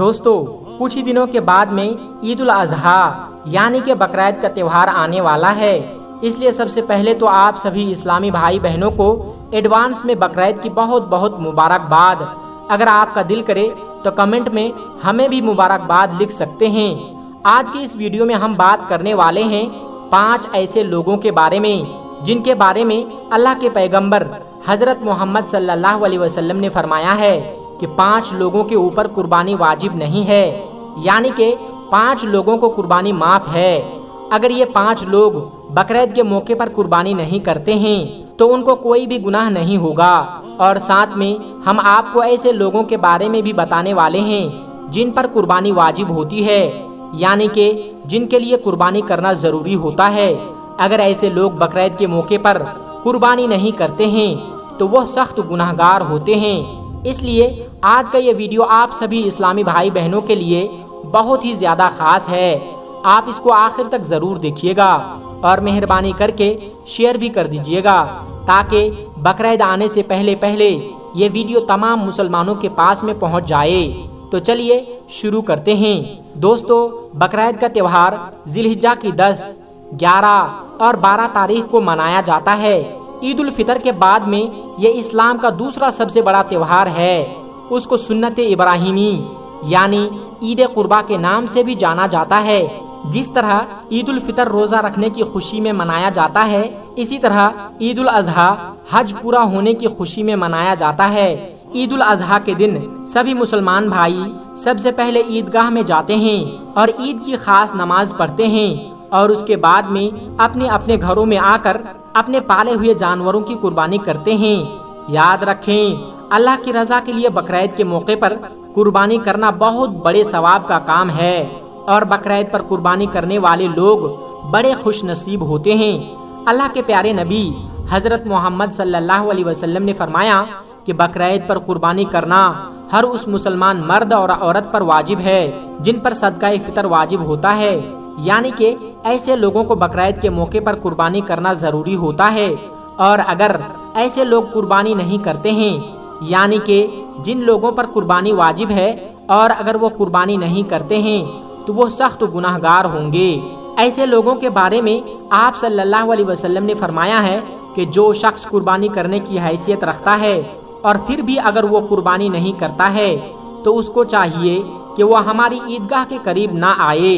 दोस्तों, कुछ ही दिनों के बाद में ईद उल अजहा यानी कि बकरीद का त्यौहार आने वाला है। इसलिए सबसे पहले तो आप सभी इस्लामी भाई बहनों को एडवांस में बकरीद की बहुत बहुत मुबारकबाद। अगर आपका दिल करे तो कमेंट में हमें भी मुबारकबाद लिख सकते हैं। आज की इस वीडियो में हम बात करने वाले हैं 5 ऐसे लोगों के बारे में जिनके बारे में अल्लाह के पैगंबर हजरत मोहम्मद सल्लल्लाहु अलैहि वसल्लम ने फरमाया है कि 5 लोगों के ऊपर कुर्बानी वाजिब नहीं है, यानी कि 5 लोगों को कुर्बानी माफ है। अगर ये 5 लोग बकरीद के मौके पर कुर्बानी नहीं करते हैं तो उनको कोई भी गुनाह नहीं होगा। और साथ में हम आपको ऐसे लोगों के बारे में भी बताने वाले हैं जिन पर कुर्बानी वाजिब होती है, यानी कि जिनके लिए कुर्बानी करना ज़रूरी होता है। अगर ऐसे लोग बकरीद के मौके पर कुर्बानी नहीं करते हैं तो वह सख्त गुनाहगार होते हैं। इसलिए आज का ये वीडियो आप सभी इस्लामी भाई बहनों के लिए बहुत ही ज़्यादा ख़ास है। आप इसको आखिर तक ज़रूर देखिएगा और मेहरबानी करके शेयर भी कर दीजिएगा ताकि बकरीद आने से पहले पहले ये वीडियो तमाम मुसलमानों के पास में पहुंच जाए। तो चलिए शुरू करते हैं। दोस्तों, बकरीद का त्यौहार जिलहिज्जा की 10, 11 और 12 तारीख को मनाया जाता है। ईद उल फितर के बाद में ये इस्लाम का दूसरा सबसे बड़ा त्यौहार है। उसको सुन्नत इब्राहिमी यानी ईद कुर्बा के नाम से भी जाना जाता है। जिस तरह ईद उल फितर रोज़ा रखने की खुशी में मनाया जाता है, इसी तरह ईद उल अजहा हज पूरा होने की खुशी में मनाया जाता है। ईद उल अजहा के दिन सभी मुसलमान भाई सबसे पहले ईदगाह में जाते हैं और ईद की खास नमाज पढ़ते हैं और उसके बाद में अपने अपने घरों में आकर अपने पाले हुए जानवरों की कुर्बानी करते हैं। याद रखें, अल्लाह की रजा के लिए बकरीद के मौके पर कुर्बानी करना बहुत बड़े सवाब का काम है और बकरीद पर कुर्बानी करने वाले लोग बड़े खुश नसीब होते हैं। अल्लाह के प्यारे नबी हजरत मोहम्मद सल्लल्लाहु अलैहि वसल्लम ने फरमाया कि बकरीद पर कुर्बानी करना हर उस मुसलमान मर्द और औरत पर वाजिब है जिन पर सदका फितर वाजिब होता है, यानी कि ऐसे लोगों को बकरीद के मौके पर कुर्बानी करना ज़रूरी होता है। और अगर ऐसे लोग कुर्बानी नहीं करते हैं, यानी कि जिन लोगों पर कुर्बानी वाजिब है और अगर वो कुर्बानी नहीं करते हैं तो वो सख्त गुनाहगार होंगे। ऐसे लोगों के बारे में आप सल्लल्लाहु अलैहि वसल्लम ने फरमाया है कि जो शख्स कुर्बानी करने की हैसियत रखता है और फिर भी अगर वो कुर्बानी नहीं करता है तो उसको चाहिए कि वो हमारी ईदगाह के करीब ना आए।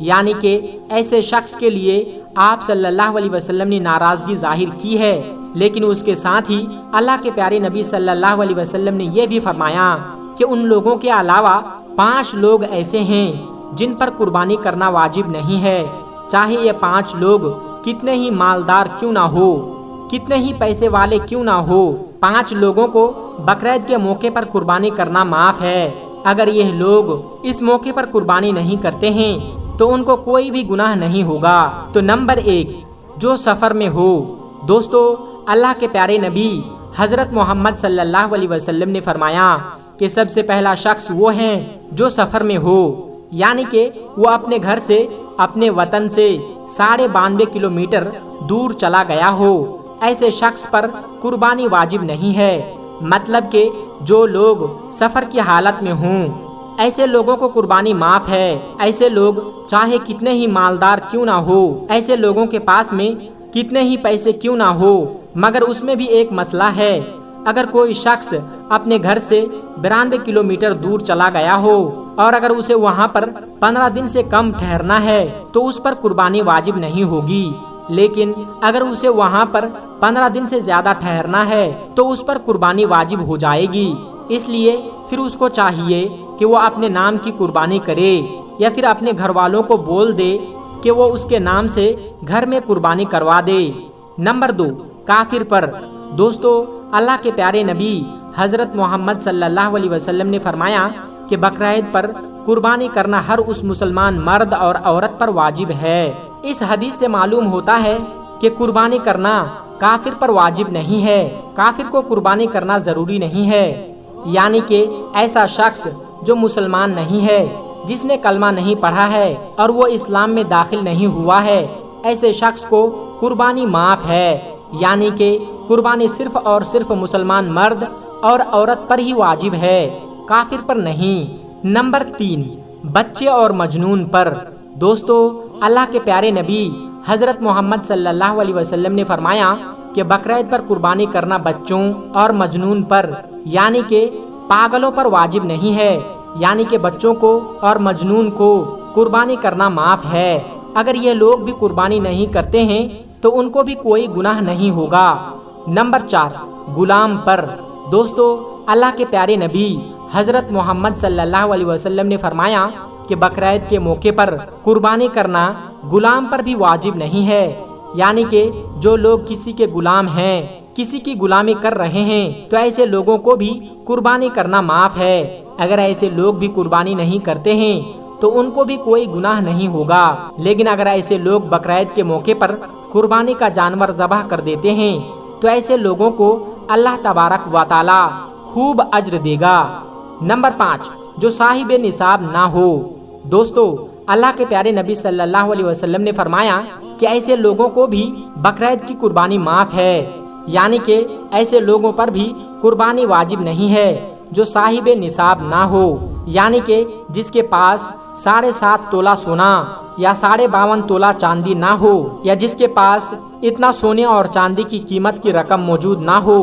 यानी कि ऐसे शख्स के लिए आप सल्लल्लाहु अलैहि वसल्लम ने नाराज़गी जाहिर की है, लेकिन उसके साथ ही अल्लाह के प्यारे नबी सल्लल्लाहु अलैहि वसल्लम ने यह भी फरमाया कि उन लोगों के अलावा 5 लोग ऐसे हैं जिन पर कुर्बानी करना वाजिब नहीं है, चाहे ये 5 लोग कितने ही मालदार क्यों ना हो, कितने ही पैसे वाले क्यों ना हो। 5 लोगों को बकरीद के मौके पर कुर्बानी करना माफ है। अगर ये लोग इस मौके पर कुर्बानी नहीं करते हैं तो उनको कोई भी गुनाह नहीं होगा। तो नंबर 1, जो सफ़र में हो। दोस्तों, अल्लाह के प्यारे नबी हजरत मोहम्मद सल्लल्लाहु अलैहि वसल्लम ने फरमाया कि सबसे पहला शख्स वो है जो सफ़र में हो, यानी कि वो अपने घर से अपने वतन से 92.5 किलोमीटर दूर चला गया हो। ऐसे शख्स पर कुर्बानी वाजिब नहीं है। मतलब कि जो लोग सफ़र की हालत में हों ऐसे लोगों को कुर्बानी माफ है। ऐसे लोग चाहे कितने ही मालदार क्यों ना हो, ऐसे लोगों के पास में कितने ही पैसे क्यों ना हो, मगर उसमें भी एक मसला है। अगर कोई शख्स अपने घर से 92 किलोमीटर दूर चला गया हो और अगर उसे वहां पर 15 दिन से कम ठहरना है तो उस पर कुर्बानी वाजिब नहीं होगी। लेकिन अगर उसे वहां पर 15 दिन से ज्यादा ठहरना है तो उस पर कुर्बानी वाजिब हो जाएगी। इसलिए फिर उसको चाहिए कि वो अपने नाम की कुर्बानी करे या फिर अपने घर वालों को बोल दे कि वो उसके नाम से घर में कुर्बानी करवा दे। नंबर 2, काफिर पर। दोस्तों, अल्लाह के प्यारे नबी हजरत मोहम्मद सल्लल्लाहु अलैहि वसल्लम ने फरमाया कि बकरीद पर कुर्बानी करना हर उस मुसलमान मर्द और औरत पर वाजिब है। इस हदीस से मालूम होता है कि कुर्बानी करना काफिर पर वाजिब नहीं है, काफिर को कुर्बानी करना ज़रूरी नहीं है। यानी कि ऐसा शख्स जो मुसलमान नहीं है, जिसने कलमा नहीं पढ़ा है और वो इस्लाम में दाखिल नहीं हुआ है, ऐसे शख्स को कुर्बानी माफ है। यानी कि कुर्बानी सिर्फ और सिर्फ मुसलमान मर्द और औरत पर ही वाजिब है, काफिर पर नहीं। नंबर 3, बच्चे और मजनून पर। दोस्तों, अल्लाह के प्यारे नबी हजरत मोहम्मद सल्लल्लाहु अलैहि वसल्लम ने फरमाया कि बकरीद पर कुर्बानी करना बच्चों और मजनून पर यानी कि पागलों पर वाजिब नहीं है, यानी कि बच्चों को और मजनून को कुर्बानी करना माफ है। अगर ये लोग भी कुर्बानी नहीं करते हैं तो उनको भी कोई गुनाह नहीं होगा। नंबर 4, गुलाम पर। दोस्तों, अल्लाह के प्यारे नबी हजरत मोहम्मद सल्लल्लाहु अलैहि वसल्लम ने फरमाया कि बकरीद के मौके पर कुर्बानी करना गुलाम पर भी वाजिब नहीं है, यानी कि जो लोग किसी के गुलाम हैं, किसी की गुलामी कर रहे हैं, तो ऐसे लोगों को भी कुर्बानी करना माफ है। अगर ऐसे लोग भी कुर्बानी नहीं करते हैं तो उनको भी कोई गुनाह नहीं होगा। लेकिन अगर ऐसे लोग बकरीद के मौके पर कुर्बानी का जानवर ज़बह कर देते हैं तो ऐसे लोगों को अल्लाह तबारक व तआला खूब अज्र देगा। नंबर 5, जो साहिब निसाब ना हो। दोस्तों, अल्लाह के प्यारे नबी सल्लल्लाहु अलैहि वसल्लम ने फरमाया कि ऐसे लोगों को भी बकरीद की कुर्बानी माफ है, यानी कि ऐसे लोगों पर भी कुर्बानी वाजिब नहीं है जो साहिब निसाब ना हो, यानी कि जिसके पास 7.5 तोला सोना या 52.5 तोला चांदी ना हो, या जिसके पास इतना सोने और चांदी की कीमत की रकम मौजूद ना हो,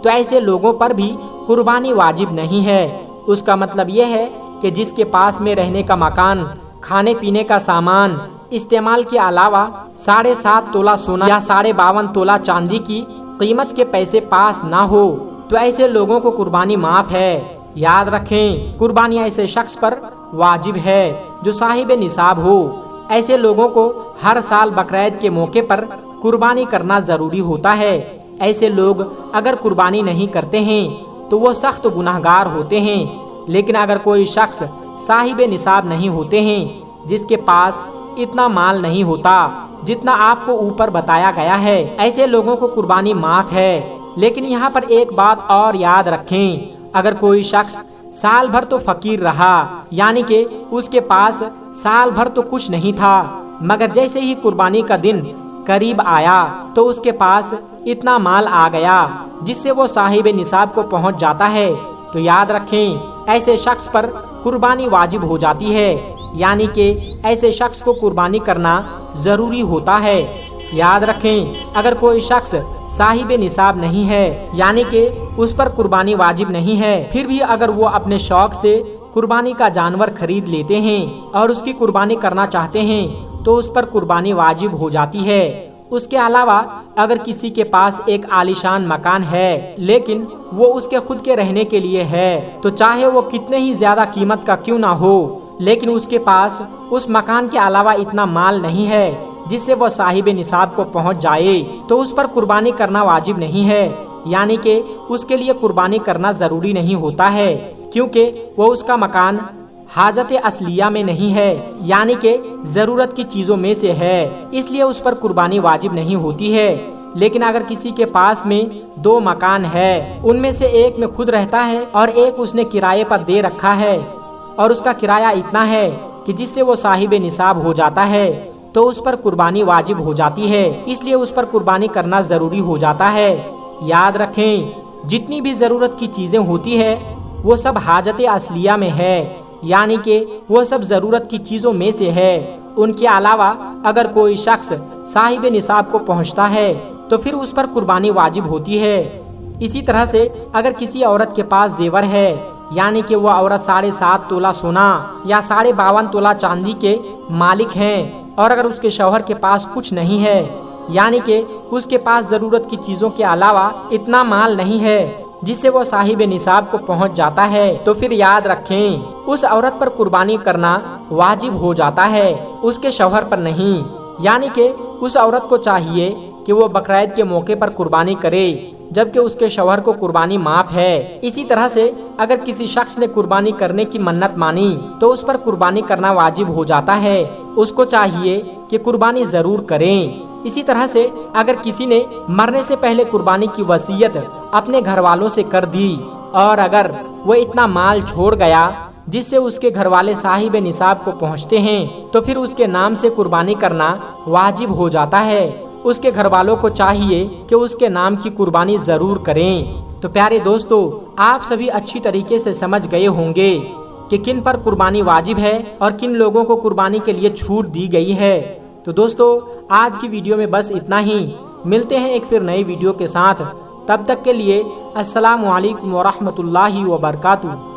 तो ऐसे लोगों पर भी कुर्बानी वाजिब नहीं है। उसका मतलब यह है कि जिसके पास में रहने का मकान, खाने पीने का सामान, इस्तेमाल के अलावा 7.5 तोला सोना या 52.5 तोला चांदी की कीमत के पैसे पास ना हो, तो ऐसे लोगों को कुर्बानी माफ है। याद रखें, कुर्बानी ऐसे शख्स पर वाजिब है जो साहिब निसाब हो। ऐसे लोगों को हर साल बकरीद के मौके पर कुर्बानी करना जरूरी होता है। ऐसे लोग अगर कुर्बानी नहीं करते हैं तो वो सख्त गुनाहगार होते हैं। लेकिन अगर कोई शख्स साहिब निसाब नहीं होते हैं, जिसके पास इतना माल नहीं होता जितना आपको ऊपर बताया गया है, ऐसे लोगों को कुर्बानी माफ है। लेकिन यहाँ पर एक बात और याद रखें, अगर कोई शख्स साल भर तो फकीर रहा, यानी कि उसके पास साल भर तो कुछ नहीं था, मगर जैसे ही कुर्बानी का दिन करीब आया तो उसके पास इतना माल आ गया जिससे वो साहिब निसाब को पहुंच जाता है, तो याद रखें ऐसे शख्स पर कुर्बानी वाजिब हो जाती है, यानी कि ऐसे शख्स को कुर्बानी करना जरूरी होता है। याद रखें, अगर कोई शख्स साहिब निसाब नहीं है, यानी कि उस पर कुर्बानी वाजिब नहीं है, फिर भी अगर वो अपने शौक से कुर्बानी का जानवर खरीद लेते हैं और उसकी कुर्बानी करना चाहते हैं तो उस पर कुर्बानी वाजिब हो जाती है। उसके अलावा अगर किसी के पास एक आलीशान मकान है लेकिन वो उसके खुद के रहने के लिए है, तो चाहे वो कितने ही ज्यादा कीमत का क्यों ना हो, लेकिन उसके पास उस मकान के अलावा इतना माल नहीं है जिससे वो साहिब निसाब को पहुंच जाए, तो उस पर कुर्बानी करना वाजिब नहीं है, यानी कि उसके लिए कुर्बानी करना जरूरी नहीं होता है, क्योंकि वो उसका मकान हाजत असलिया में नहीं है, यानी कि जरूरत की चीजों में से है, इसलिए उस पर कुर्बानी वाजिब नहीं होती है। लेकिन अगर किसी के पास में 2 मकान है, उनमें से एक में खुद रहता है और एक उसने किराए पर दे रखा है, और उसका किराया इतना है कि जिससे वो साहिब निसाब हो जाता है, तो उस पर कुर्बानी वाजिब हो जाती है, इसलिए उस पर कुर्बानी करना जरूरी हो जाता है। याद रखें, जितनी भी जरूरत की चीजें होती है वो सब हाजत असलिया में है, यानी कि वो सब जरूरत की चीजों में से है। उनके अलावा अगर कोई शख्स साहिब निसाब को पहुंचता है तो फिर उस पर कुर्बानी वाजिब होती है। इसी तरह से अगर किसी औरत के पास जेवर है, यानी कि वो औरत 7.5 तोला सोना या 52.5 तोला चांदी के मालिक हैं, और अगर उसके शौहर के पास कुछ नहीं है, यानी कि उसके पास जरूरत की चीजों के अलावा इतना माल नहीं है जिससे वो साहिब निसाब को पहुंच जाता है, तो फिर याद रखें उस औरत पर कुर्बानी करना वाजिब हो जाता है, उसके शौहर पर नहीं। यानी कि उस औरत को चाहिए कि वो बकरीद के मौके पर कुर्बानी करे, जबकि उसके शौहर को कुर्बानी माफ है। इसी तरह से अगर किसी शख्स ने कुर्बानी करने की मन्नत मानी तो उस पर कुर्बानी करना वाजिब हो जाता है, उसको चाहिए कि कुर्बानी जरूर करें। इसी तरह से अगर किसी ने मरने से पहले कुर्बानी की वसीयत अपने घर वालों से कर दी और अगर वो इतना माल छोड़ गया जिससे उसके घर वाले साहिब निसाब को पहुंचते हैं, तो फिर उसके नाम से कुर्बानी करना वाजिब हो जाता है। उसके घर वालों को चाहिए कि उसके नाम की कुर्बानी जरूर करें। तो प्यारे दोस्तों, आप सभी अच्छी तरीके से समझ गए होंगे کہ کن پر قربانی واجب ہے اور کن لوگوں کو قربانی کے لیے چھوٹ دی گئی ہے۔ تو دوستو آج کی ویڈیو میں بس اتنا ہی، ملتے ہیں ایک پھر نئی ویڈیو کے ساتھ، تب تک کے لیے السلام علیکم ورحمۃ اللہ وبرکاتہ۔